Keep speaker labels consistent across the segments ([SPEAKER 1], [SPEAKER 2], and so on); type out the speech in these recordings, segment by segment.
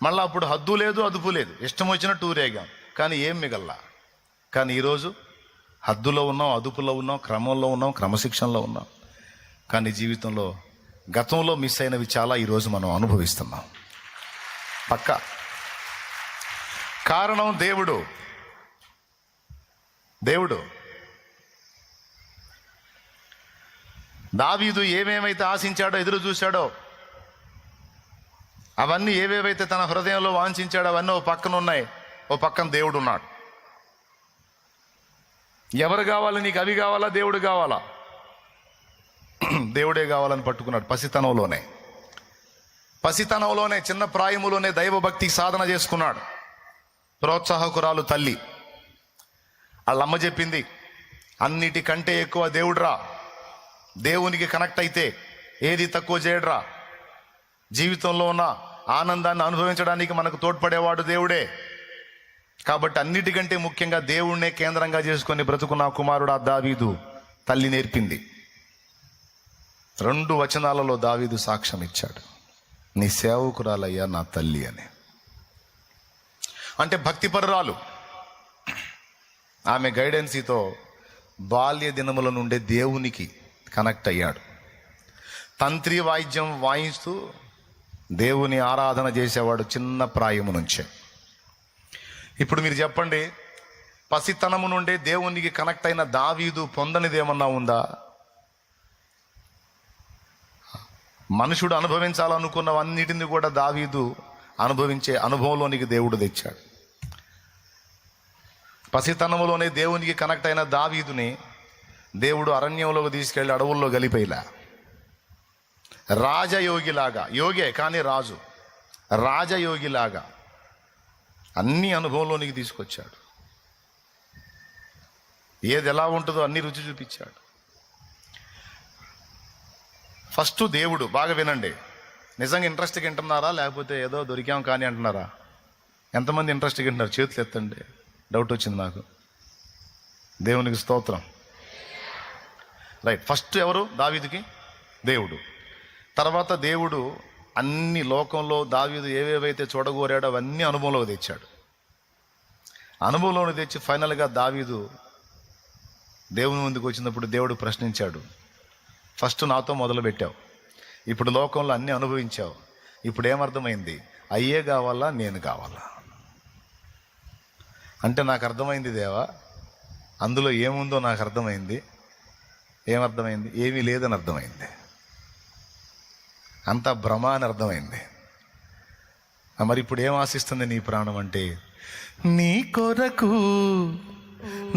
[SPEAKER 1] మళ్ళీ అప్పుడు హద్దు లేదు అదుపు లేదు, ఇష్టం వచ్చినట్టు ఊరేగాం, కానీ ఏం మిగల్లా. కానీ ఈరోజు హద్దులో ఉన్నాం, అదుపులో ఉన్నాం, క్రమంలో ఉన్నాం, క్రమశిక్షణలో ఉన్నాం. కానీ జీవితంలో గతంలో మిస్ అయినవి చాలా ఈరోజు మనం అనుభవిస్తున్నాం. పక్కా కారణం దేవుడు. దావీదు ఏమేమైతే ఆశించాడో, ఎదురు చూశాడో, అవన్నీ ఏవేవైతే తన హృదయంలో వాంఛించాడో అవన్నీ ఓ పక్కన ఉన్నాయి, ఓ పక్కన దేవుడు ఉన్నాడు. ఎవరు కావాలి నీకు? అవి కావాలా, దేవుడు కావాలా? దేవుడే కావాలని పట్టుకున్నాడు. పసితనంలోనే చిన్న ప్రాయములోనే దైవభక్తికి సాధన చేసుకున్నాడు. ప్రోత్సాహకురాలు తల్లి, వాళ్ళమ్మ చెప్పింది, అన్నిటికంటే ఎక్కువ దేవుడురా, దేవునికి కనెక్ట్ అయితే ఏది తక్కువ చేయడురా, జీవితంలో ఉన్న ఆనందాన్ని అనుభవించడానికి మనకు తోడ్పడేవాడు దేవుడే. కాబట్టి అన్నిటికంటే ముఖ్యంగా దేవుణ్ణే కేంద్రంగా చేసుకొని బ్రతుకున్న కుమారుడు దావీదు తల్లి నేర్పింది. 2 వచనాలలో దావీదు సాక్ష్యం ఇచ్చాడు, నీ సేవకురాలయ్యా నా తల్లి అని. అంటే భక్తిపరురాలు. ఆమె గైడెన్సీతో బాల్య దినముల నుండే దేవునికి కనెక్ట్ అయ్యాడు. తంత్రి వాయిద్యం వాయిస్తూ దేవుని ఆరాధన చేసేవాడు చిన్న ప్రాయము నుంచే. ఇప్పుడు మీరు చెప్పండి, పసితనము నుండే దేవునికి కనెక్ట్ అయిన దావీదు పొందనిది ఏమన్నా ఉందా? మనుషుడు అనుభవించాలనుకున్నవన్నిటిని కూడా దావీదు అనుభవించే అనుభవంలోనికి దేవుడు తెచ్చాడు. పసితనములోనే దేవునికి కనెక్ట్ అయిన దావీదుని దేవుడు అరణ్యంలోకి తీసుకెళ్లి అడవుల్లో గలిపేలా, రాజయోగిలాగా, యోగే కానీ రాజు, రాజయోగిలాగా అన్ని అనుభవంలోనికి తీసుకొచ్చాడు. ఏది ఎలా ఉంటుందో అన్ని రుచి చూపించాడు. ఫస్ట్ దేవుడు. బాగా వినండి, నిజంగా ఇంట్రెస్ట్గా వింటున్నారా లేకపోతే ఏదో దొరికాం కానీ అంటున్నారా? ఎంతమంది ఇంట్రెస్ట్గా వింటున్నారు? చేతులు ఎత్తండి. డౌట్ వచ్చింది నాకు. దేవునికి స్తోత్రం. రైట్. ఫస్ట్ ఎవరు? దావీదుకి దేవుడు. తర్వాత దేవుడు అన్ని లోకంలో దావీదు ఏవేవైతే చూడగోరాడో అవన్నీ అనుభవంలోకి తెచ్చాడు. అనుభవంలోకి తెచ్చి ఫైనల్గా దావీదు దేవుని ముందుకు వచ్చినప్పుడు దేవుడు ప్రశ్నించాడు, ఫస్ట్ నాతో మొదలు పెట్టావు, ఇప్పుడు లోకంలో అన్నీ అనుభవించావు, ఇప్పుడు ఏమర్థమైంది? అయ్యే కావాలా నేను కావాలా? అంటే నాకు అర్థమైంది దేవా, అందులో ఏముందో నాకు అర్థమైంది. ఏమర్థమైంది? ఏమీ లేదని అర్థమైంది. అంతా భ్రమ అని అర్థమైంది. మరి ఇప్పుడు ఏం ఆశిస్తుంది నీ ప్రాణం అంటే, నీ కొరకు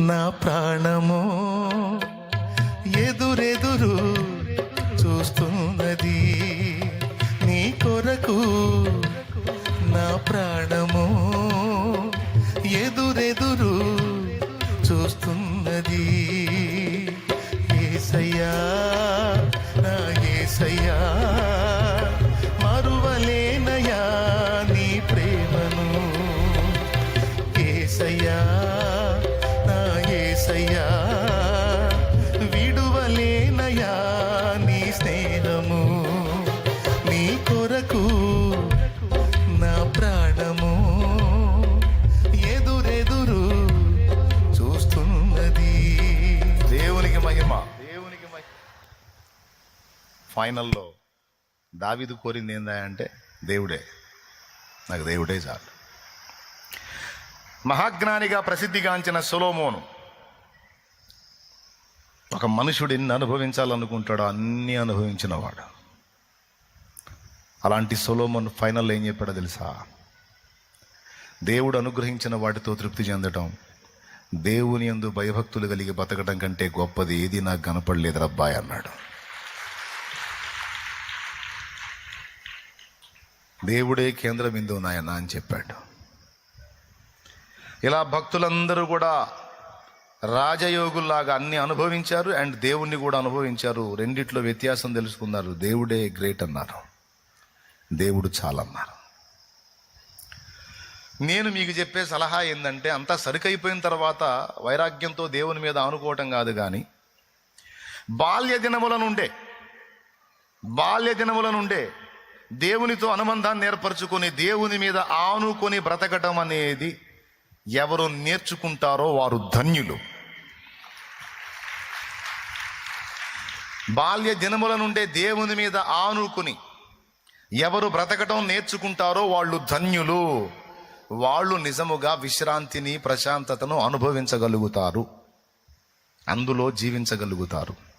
[SPEAKER 1] నా ప్రాణము ఎదురెదురు చూస్తున్నది, నీ కొరకు నా ప్రాణము ఎదురెదురు చూస్తున్నది. యేసయ్యా నా యేసయ్యా, మరువలేనయా నీ ప్రేమను. యేసయ్యా నా యేసయ్యా, విడువలేనయా నీ స్నేహము. నీ కొరకు నా ప్రాణము ఎదురెదురు చూస్తున్నది. దేవునికి మహిమ. ఫైనల్లో దావీదు కోరింది ఏందా అంటే, దేవుడే, నాకు దేవుడే చాలు. మహాజ్ఞానిగా ప్రసిద్ధిగాంచిన సొలొమోను, ఒక మనుషుడు ఎన్ని అనుభవించాలనుకుంటాడో అన్నీ అనుభవించినవాడు. అలాంటి సొలొమోను ఫైనల్లో ఏం చెప్పాడో తెలుసా? దేవుడు అనుగ్రహించిన వాటితో తృప్తి చెందటం, దేవుని యందు భయభక్తులు కలిగి బతకడం కంటే గొప్పది ఏది నాకు కనపడలేదు రబ్బాయి అన్నాడు. దేవుడే కేంద్ర బిందువు నాయన అని చెప్పాడు. ఇలా భక్తులందరూ కూడా రాజయోగుల్లాగా అన్ని అనుభవించారు అండ్ దేవుణ్ణి కూడా అనుభవించారు. రెండిట్లో వ్యత్యాసం తెలుసుకున్నారు. దేవుడే గ్రేట్ అన్నారు, దేవుడు చాలన్నారు. నేను మీకు చెప్పే సలహా ఏంటంటే, అంతా సరికైపోయిన తర్వాత వైరాగ్యంతో దేవుని మీద ఆనుకోవటం కాదు, కానీ బాల్య దినముల నుండే దేవునితో అనుబంధాన్ని ఏర్పరచుకొని దేవుని మీద ఆనుకొని బ్రతకటం అనేది ఎవరు నేర్చుకుంటారో వారు ధన్యులు. బాల్య దినముల నుండే దేవుని మీద ఆనుకుని ఎవరు బ్రతకటం నేర్చుకుంటారో వాళ్ళు ధన్యులు. వాళ్ళు నిజముగా విశ్రాంతిని, ప్రశాంతతను అనుభవించగలుగుతారు, అందులో జీవించగలుగుతారు.